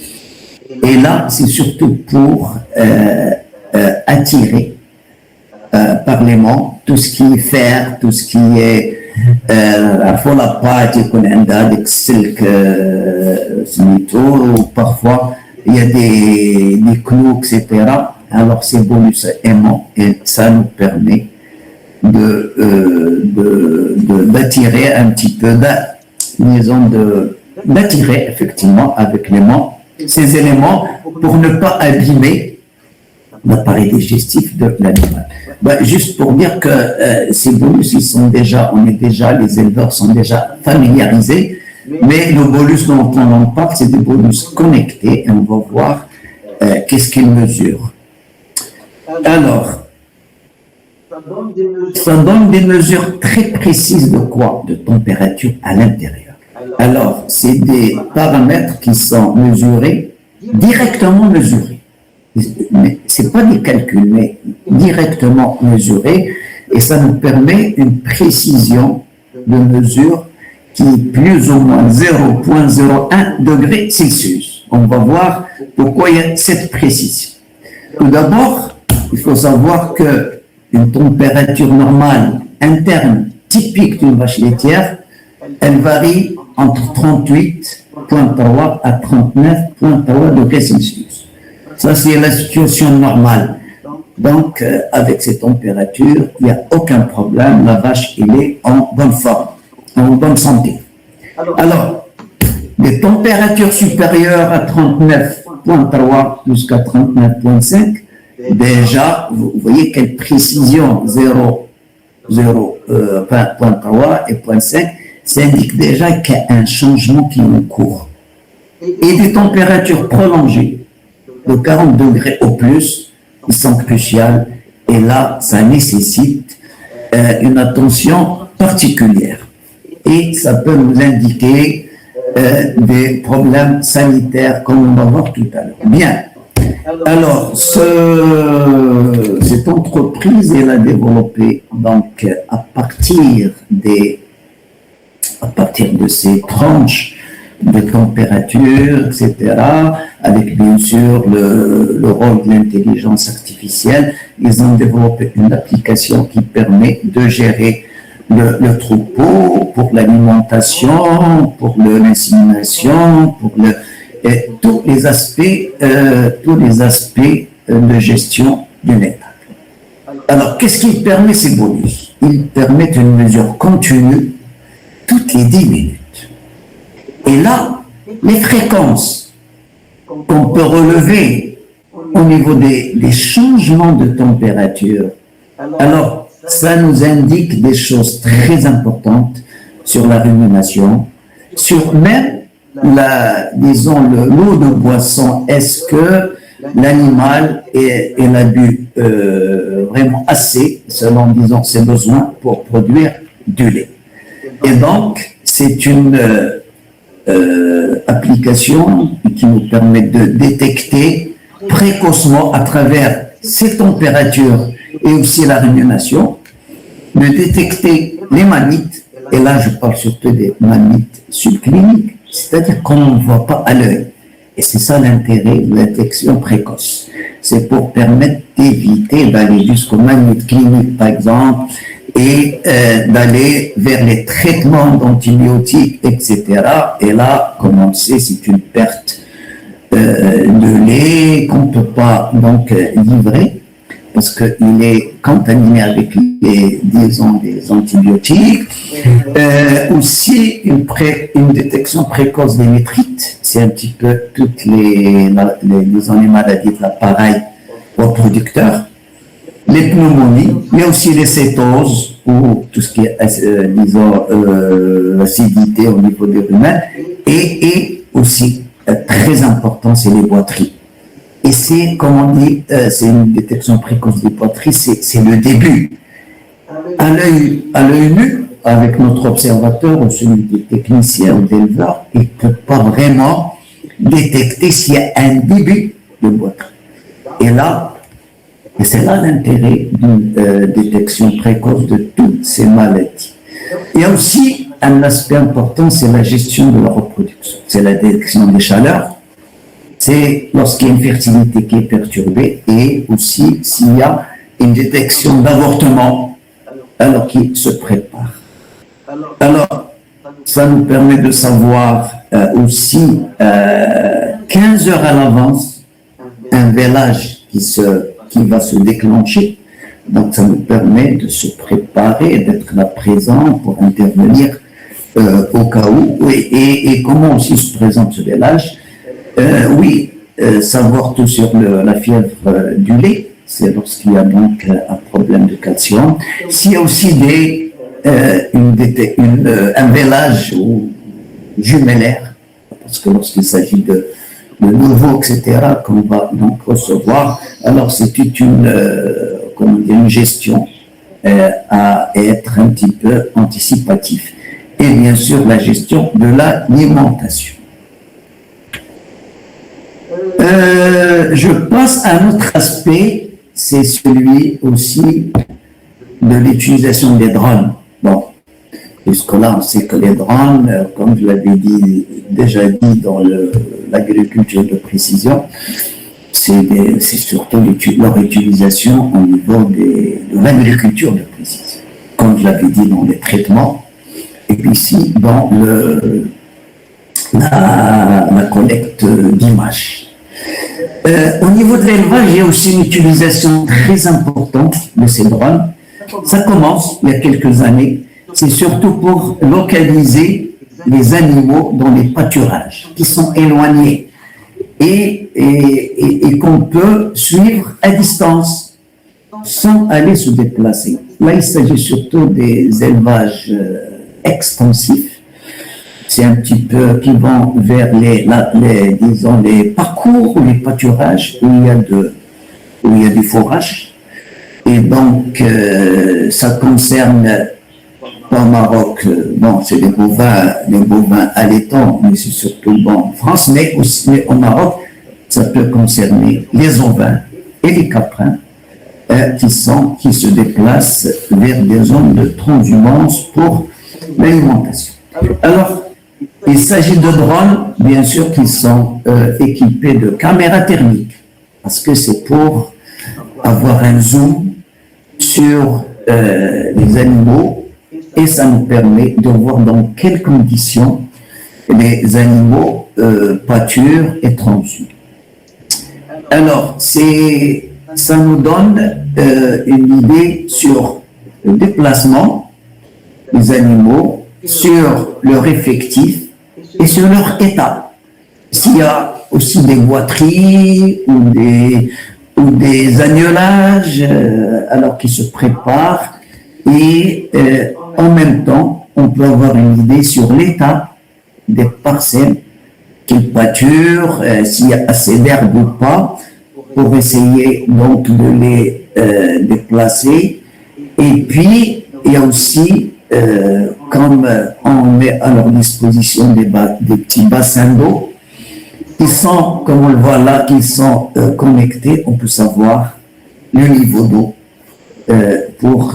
Et là, c'est surtout pour attirer par l'aimant tout ce qui est fer, tout ce qui est la pâte, يكون عندها ديك السلك سميتو, parfois il y a des clous, etc. Alors c'est bonus aimant et ça nous permet d'attirer un petit peu, d'attirer effectivement avec l'aimant ces éléments pour ne pas abîmer l'appareil digestif de l'animal. Juste pour dire que ces bolus, les éleveurs sont déjà familiarisés, mais le bolus dont on en parle, c'est des bolus connectés et on va voir qu'est-ce qu'ils mesurent. Alors, ça donne des mesures très précises de quoi? De température à l'intérieur. Alors, c'est des paramètres qui sont mesurés, directement mesurés. Mais ce n'est pas des calculs, mais directement mesurés. Et ça nous permet une précision de mesure qui est plus ou moins 0,01 degré Celsius. On va voir pourquoi il y a cette précision. Tout d'abord, il faut savoir qu'une température normale interne typique d'une vache laitière, elle varie entre 38,3 à 39,3 degrés Celsius. Ça, c'est la situation normale. Donc, avec ces températures, il n'y a aucun problème. La vache, elle est en bonne forme, en bonne santé. Alors, les températures supérieures à 39,3 jusqu'à 39,5, déjà, vous voyez quelle précision, 0,3 et 0,5, ça indique déjà qu'il y a un changement qui est en cours. Et des températures prolongées de 40 degrés au plus, ils sont cruciales. Et là, ça nécessite une attention particulière. Et ça peut nous indiquer des problèmes sanitaires, comme on va voir tout à l'heure. Bien. Alors, cette entreprise, elle a développé, donc, à partir de ces tranches de température, etc., avec bien sûr le rôle de l'intelligence artificielle, ils ont développé une application qui permet de gérer le troupeau pour l'alimentation, pour l'insémination, pour tous les aspects de gestion d'une étape. Alors, qu'est-ce qui permet ces bonus? Ils permettent une mesure continue toutes les 10 minutes. Et là, les fréquences qu'on peut relever au niveau des changements de température, alors ça nous indique des choses très importantes sur la rumination, sur même l'eau de boisson. Est-ce que l'animal a bu vraiment assez, selon, disons, ses besoins pour produire du lait? Et donc, c'est une application qui nous permet de détecter précocement à travers ces températures et aussi la rumination, de détecter les mammites, et là je parle surtout des mammites subcliniques, c'est-à-dire qu'on ne voit pas à l'œil. Et c'est ça l'intérêt de la détection précoce. C'est pour permettre d'éviter d'aller jusqu'aux mammites cliniques, par exemple, et d'aller vers les traitements d'antibiotiques, etc. Et là, comme on le sait, c'est une perte de lait qu'on ne peut pas donc livrer parce qu'il est contaminé avec des antibiotiques. Aussi, une détection précoce des nitrites, c'est un petit peu toutes les maladies de l'appareil reproducteur. Les pneumonies, mais aussi les cétoses ou tout ce qui est, l'acidité au niveau des rumens, et aussi, très important, c'est les boiteries. Et c'est, comme on dit, c'est une détection précoce des boiteries, c'est le début. À l'œil nu, avec notre observateur ou celui des techniciens ou d'éleveurs, il ne peut pas vraiment détecter s'il y a un début de boiterie. Et là, Et c'est là l'intérêt d'une détection précoce de toutes ces maladies. Il y a aussi un aspect important, c'est la gestion de la reproduction. C'est la détection des chaleurs, c'est lorsqu'il y a une fertilité qui est perturbée et aussi s'il y a une détection d'avortement alors qu'il se prépare. Alors, ça nous permet de savoir aussi 15 heures à l'avance un vélage qui va se déclencher. Donc, ça nous permet de se préparer, d'être là présent pour intervenir au cas où. Et comment aussi se présente ce vélage? Savoir tout sur la fièvre du lait, c'est lorsqu'il y a donc un problème de calcium. S'il y a aussi un vélage ou jumellaire, parce que lorsqu'il s'agit de nouveaux, etc., qu'on va donc recevoir, alors c'est toute une gestion à être un petit peu anticipatif. Et bien sûr, la gestion de l'alimentation. Je passe à un autre aspect, c'est celui aussi de l'utilisation des drones. Bon, jusque-là, on sait que les drones, comme je l'avais déjà dit dans l'agriculture de précision, c'est surtout leur utilisation au niveau de l'agriculture de précision, comme je l'avais dit dans les traitements, et puis ici dans la collecte d'images. Au niveau de l'élevage, il y a aussi une utilisation très importante de ces drones. Ça commence il y a quelques années. C'est surtout pour localiser les animaux dans les pâturages qui sont éloignés et qu'on peut suivre à distance sans aller se déplacer. Là, il s'agit surtout des élevages extensifs. C'est un petit peu qui vont vers les parcours ou les pâturages où il y a du forage. Et donc, ça concerne au Maroc, c'est des bovins allaitants, mais c'est surtout en France, mais aussi au Maroc, ça peut concerner les ovins et les caprins qui se déplacent vers des zones de transhumance pour l'alimentation. Alors, il s'agit de drones, bien sûr, qui sont équipés de caméras thermiques, parce que c'est pour avoir un zoom sur les animaux, et ça nous permet de voir dans quelles conditions les animaux pâturent et transhument. Alors, ça nous donne une idée sur le déplacement des animaux, sur leur effectif et sur leur état. S'il y a aussi des boiteries ou des agnelages alors qu'ils se préparent et en même temps on peut avoir une idée sur l'état des parcelles qu'ils pâturent, s'il y a assez d'herbe ou pas, pour essayer donc de les déplacer. Et puis il y a aussi comme on met à leur disposition des petits bassins d'eau qui sont, comme on le voit là, qui sont connectés, on peut savoir le niveau d'eau pour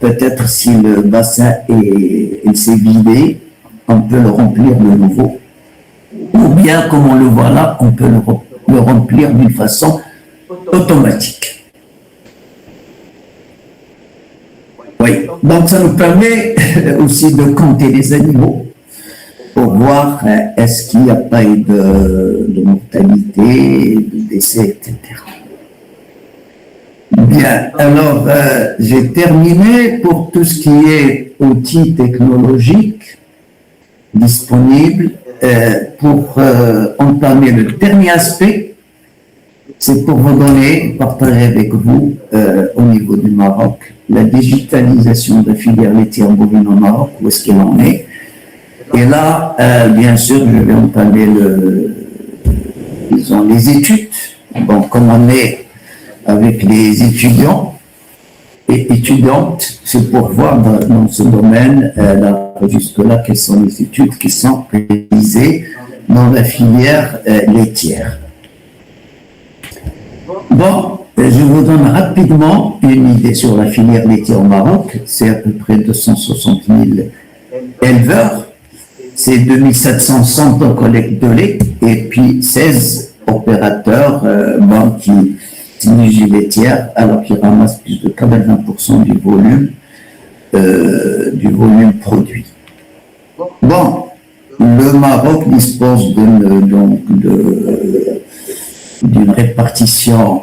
peut-être si le bassin s'est vidé, on peut le remplir de nouveau. Ou bien, comme on le voit là, on peut le remplir d'une façon automatique. Oui, donc ça nous permet aussi de compter les animaux pour voir est-ce qu'il n'y a pas eu de mortalité, de décès, etc. Bien, alors j'ai terminé pour tout ce qui est outils technologiques disponibles pour entamer le dernier aspect. C'est pour vous donner, partager avec vous au niveau du Maroc, la digitalisation de la filière laitière bovine au Maroc, où est-ce qu'elle en est. Et là, bien sûr, je vais entamer les études. Bon, comme on est avec les étudiants et étudiantes, c'est pour voir dans ce domaine, jusque-là, quelles sont les études qui sont réalisées dans la filière laitière. Bon, Je vous donne rapidement une idée sur la filière laitière au Maroc. C'est à peu près 260 000 éleveurs. C'est 2700 centres de collecte de lait et puis 16 opérateurs qui une laitière, alors qu'ils ramassent plus de 80% du volume produit. Bon, le Maroc dispose d'une répartition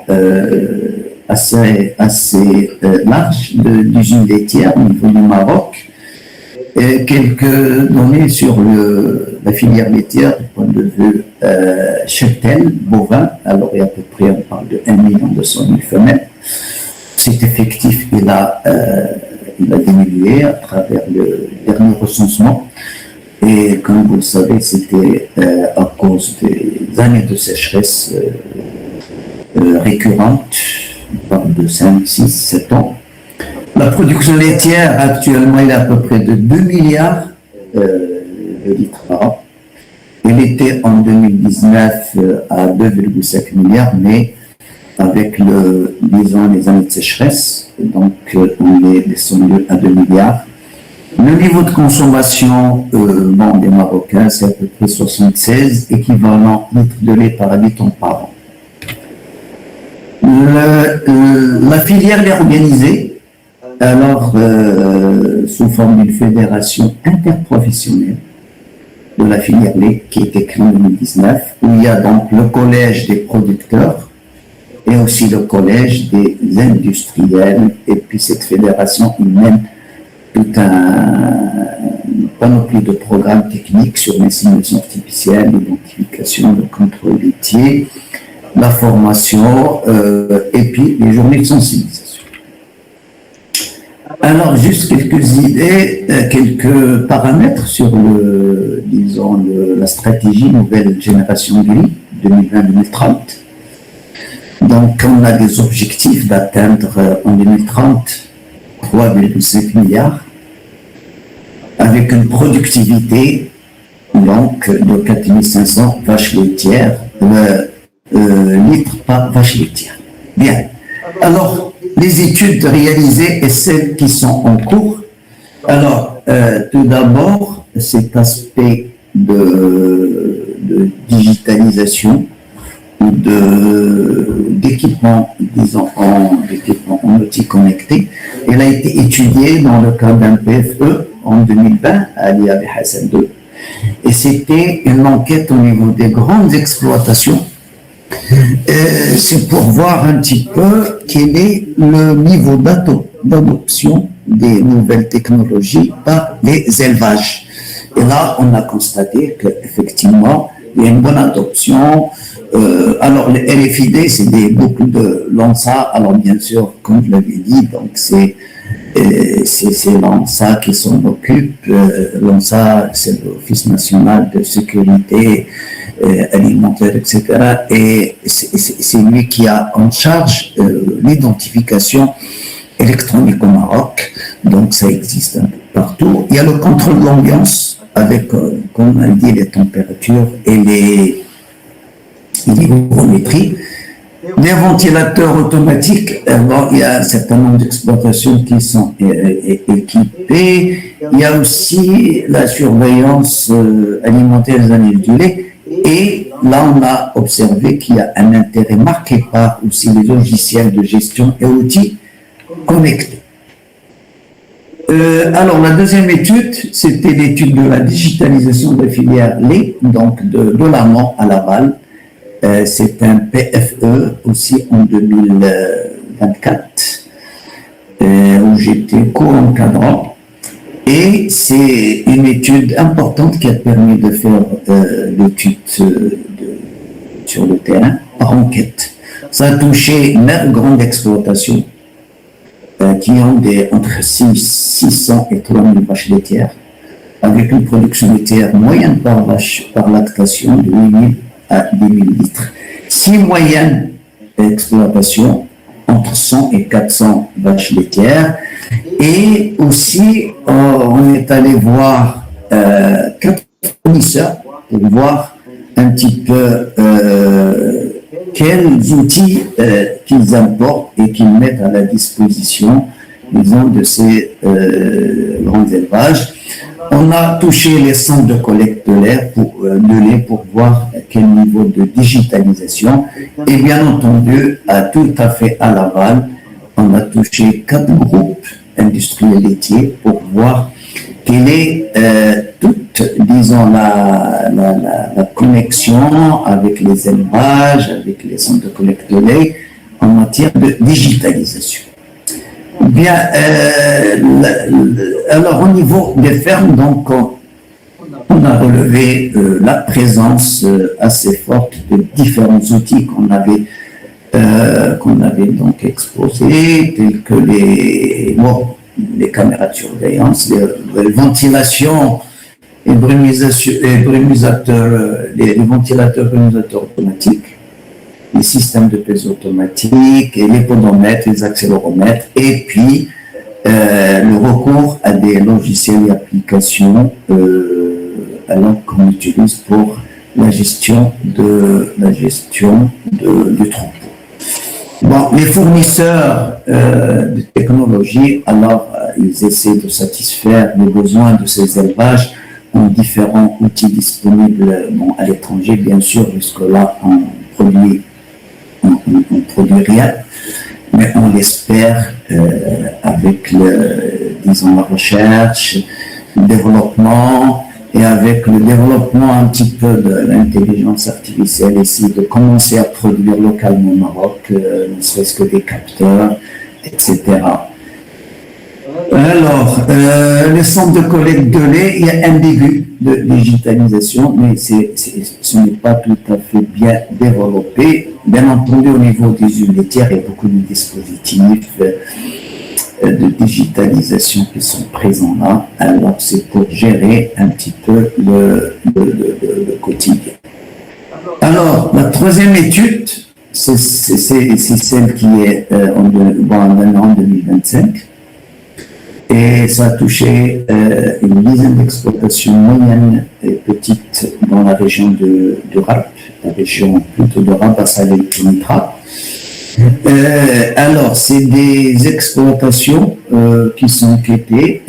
assez large d'usines laitières au niveau du Maroc. Et quelques données sur la filière laitière du point de vue cheptel, bovin. Alors, il y a à peu près, on parle de 1 200 000 femelles. Cet effectif, il a diminué à travers le dernier recensement. Et comme vous le savez, c'était à cause des années de sécheresse récurrentes, on parle de 5, 6, 7 ans. La production laitière, actuellement, elle est à peu près de 2 milliards de litres par an. Elle était en 2019 à 2,5 milliards, mais avec les années de sécheresse, donc on est descendu à 2 milliards. Le niveau de consommation des Marocains, c'est à peu près 76 équivalents litres de lait par habitant par an. La filière est organisée alors sous forme d'une fédération interprofessionnelle de la filière lait qui a été créée en 2019, où il y a donc le collège des producteurs et aussi le collège des industriels, et puis cette fédération mène tout une panoplie de programmes techniques sur l'insémination artificielle, l'identification, le contrôle laitier, la formation et puis les journées de sensibilisation. Alors, juste quelques idées, quelques paramètres sur la stratégie nouvelle génération de lait 2020-2030. Donc, on a des objectifs d'atteindre en 2030 3,5 milliards avec une productivité donc de 4500 vaches laitières, litres par vache laitière. Bien. Alors, les études réalisées et celles qui sont en cours. Alors, tout d'abord, cet aspect de digitalisation ou d'équipement, disons, d'équipement en outils connectés, elle a été étudiée dans le cadre d'un PFE en 2020 à l'IAB Hassan II. Et c'était une enquête au niveau des grandes exploitations. C'est pour voir un petit peu quel est le niveau d'adoption des nouvelles technologies par les élevages. Et là, on a constaté qu'effectivement, il y a une bonne adoption. Alors, les RFID, c'est des boucles de l'ANSA. Alors, bien sûr, comme je l'avais dit, donc c'est l'ANSA qui s'en occupe. L'ANSA, c'est l'Office national de sécurité alimentaire, etc. Et c'est lui qui a en charge l'identification électronique au Maroc. Donc, ça existe un peu partout. Il y a le contrôle de l'ambiance avec, comme on a dit, les températures et les hygrométries. Les ventilateurs automatiques, il y a un certain nombre d'exploitations qui sont équipées. Il y a aussi la surveillance alimentaire des animaux du lait. Et là, on a observé qu'il y a un intérêt marqué par aussi les logiciels de gestion et outils connectés. Alors, la deuxième étude, c'était l'étude de la digitalisation de la filière lait, donc de l'amont à l'aval. C'est un PFE aussi en 2024, où j'étais co-encadrant. Et c'est une étude importante qui a permis de faire l'étude sur le terrain par enquête. Ça a touché 9 grandes exploitations qui ont entre 600 et 3000 vaches laitières, avec une production laitière moyenne par vache par lactation de 8000 à 10 000 litres. 6 moyennes d'exploitation entre 100 et 400 vaches laitières. Et aussi, on est allé voir 4 fournisseurs pour voir un petit peu quels outils qu'ils importent et qu'ils mettent à la disposition, disons, de ces grands élevages. On a touché les centres de collecte de lait pour voir quel niveau de digitalisation. Et bien entendu, tout à fait à l'aval, on a touché 4 groupes industriels laitiers pour voir quelle est toute, disons, la connexion avec les élevages, avec les centres de collecte de lait en matière de digitalisation. Bien, alors au niveau des fermes, donc, on a relevé la présence assez forte de différents outils qu'on avait donc exposés, tels que les caméras de surveillance, les ventilations et les ventilateurs brumisateurs automatiques, les systèmes de pèse automatique, et les podomètres, les accéléromètres, et puis le recours à des logiciels et applications qu'on utilise pour la gestion du troupeau. Bon, les fournisseurs de technologie, alors ils essaient de satisfaire les besoins de ces élevages en différents outils disponibles à l'étranger, bien sûr, jusque-là on produit rien, mais on l'espère avec la recherche, le développement, et avec le développement un petit peu de l'intelligence artificielle ici, de commencer à produire localement au Maroc, ne serait-ce que des capteurs, etc. Alors, les centres de collecte de lait, il y a un début de digitalisation, mais ce n'est pas tout à fait bien développé. Bien entendu, au niveau des huiles laitières, il y a beaucoup de dispositifs de digitalisation qui sont présents là. Alors, c'est pour gérer un petit peu le quotidien. Alors, la troisième étude, c'est celle qui est en 2025. Et ça a touché une dizaine d'exploitations moyennes et petites dans la région de Rabat, la région plutôt de Rabat, Salé et Kenitra. Alors, c'est des exploitations qui sont enquêtées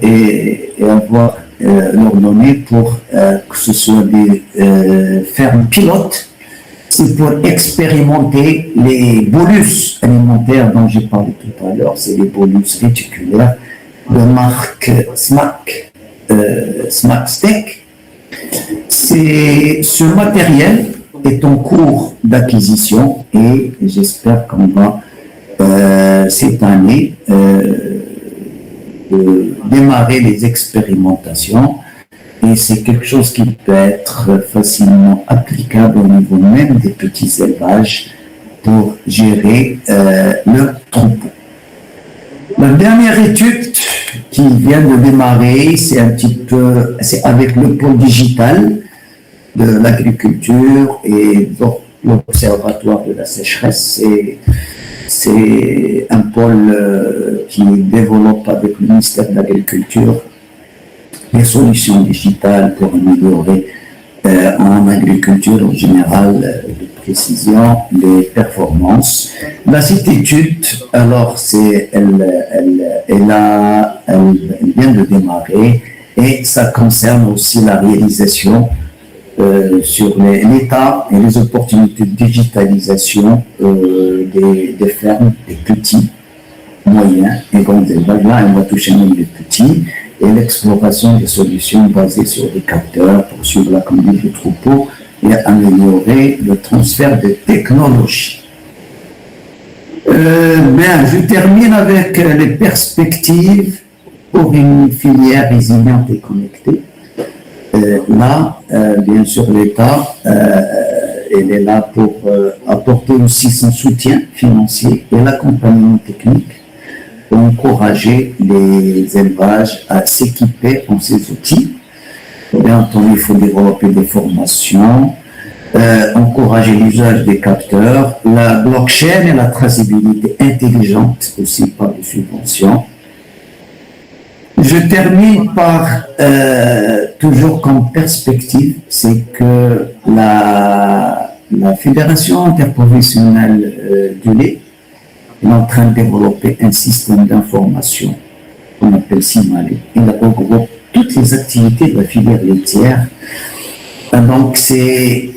et avoir leurs données pour que ce soit des fermes pilotes. C'est pour expérimenter les bolus alimentaires dont j'ai parlé tout à l'heure. C'est les bolus réticulaires de marque SMAC, SMAC Steak. Ce matériel est en cours d'acquisition et j'espère qu'on va cette année démarrer les expérimentations. Et c'est quelque chose qui peut être facilement applicable au niveau même des petits élevages pour gérer le troupeau. La dernière étude qui vient de démarrer, c'est avec le pôle digital de l'agriculture et l'observatoire de la sécheresse. C'est un pôle qui développe avec le ministère de l'Agriculture des solutions digitales pour améliorer en agriculture en général de précision, les performances. Cette étude, alors, elle vient de démarrer et ça concerne aussi la réalisation sur l'état et les opportunités de digitalisation des fermes, des petits, moyens et grands élevages. Là, on va toucher même les petits. Et l'exploration des solutions basées sur des capteurs pour suivre la conduite du troupeau et améliorer le transfert de technologies. Je termine avec les perspectives pour une filière résiliente et connectée. Bien sûr, l'État elle est là pour apporter aussi son soutien financier et l'accompagnement technique pour encourager les élevages à s'équiper en ces outils. Bien entendu, il faut développer des formations, encourager l'usage des capteurs, la blockchain et la traçabilité intelligente aussi par des subventions. Je termine par, toujours comme perspective, c'est que la Fédération interprofessionnelle du lait est en train de développer un système d'information qu'on appelle Simale. Il regroupe toutes les activités de la filière laitière. Donc, c'est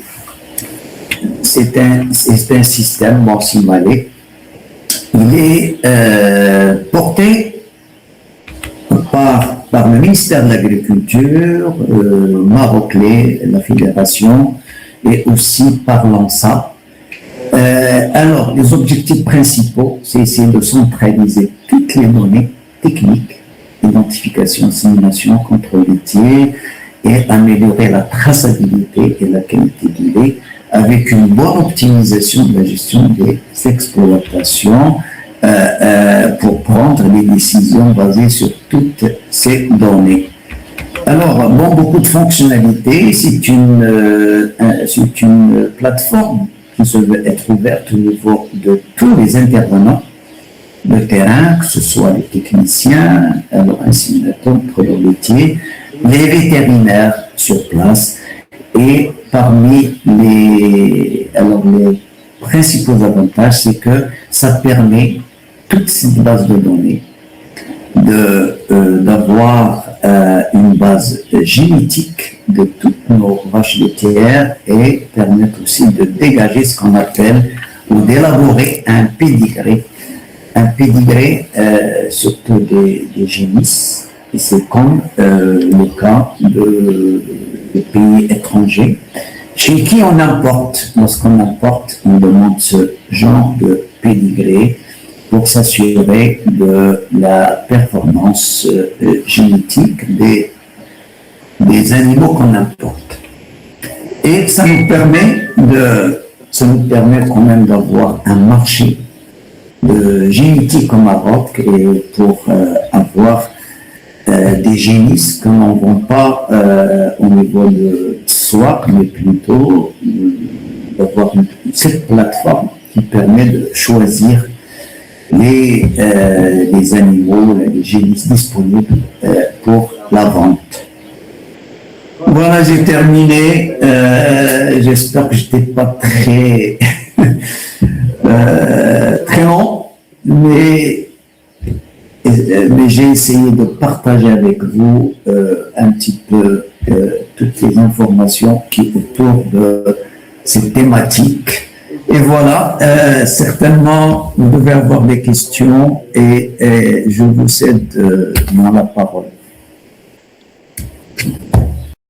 un système, bon, Simale. Il est porté par le ministère de l'Agriculture, Maroc Lait, la Fédération, et aussi par l'ANSA. Alors, les objectifs principaux, c'est essayer de centraliser toutes les données techniques, identification, assimilation, contrôle laitier, et améliorer la traçabilité et la qualité du lait avec une bonne optimisation de la gestion des exploitations pour prendre des décisions basées sur toutes ces données. Alors, bon, beaucoup de fonctionnalités. C'est une plateforme qui se veut être ouverte au niveau de tous les intervenants de terrain, que ce soit les techniciens, alors inséminateurs, producteurs laitiers, les vétérinaires sur place. Et parmi les principaux avantages, c'est que ça permet toute cette base de données d'avoir une base génétique de toutes nos vaches laitières et permettre aussi de dégager ce qu'on appelle ou d'élaborer un pédigré. Un pédigré, surtout des génisses, et c'est comme le cas de pays étrangers, chez qui on importe. Lorsqu'on importe, on demande ce genre de pédigré pour s'assurer de la performance génétique des animaux qu'on importe. Et ça nous permet quand même d'avoir un marché génétique au Maroc et pour avoir des génisses que l'on ne vend pas au niveau de soi, mais plutôt d'avoir cette plateforme qui permet de choisir les animaux, les génisses disponibles pour la vente. Voilà, j'ai terminé. J'espère que je n'étais pas très, très long, mais j'ai essayé de partager avec vous un petit peu toutes les informations qui autour de cette thématique. Et voilà, certainement, vous devez avoir des questions et je vous cède la parole.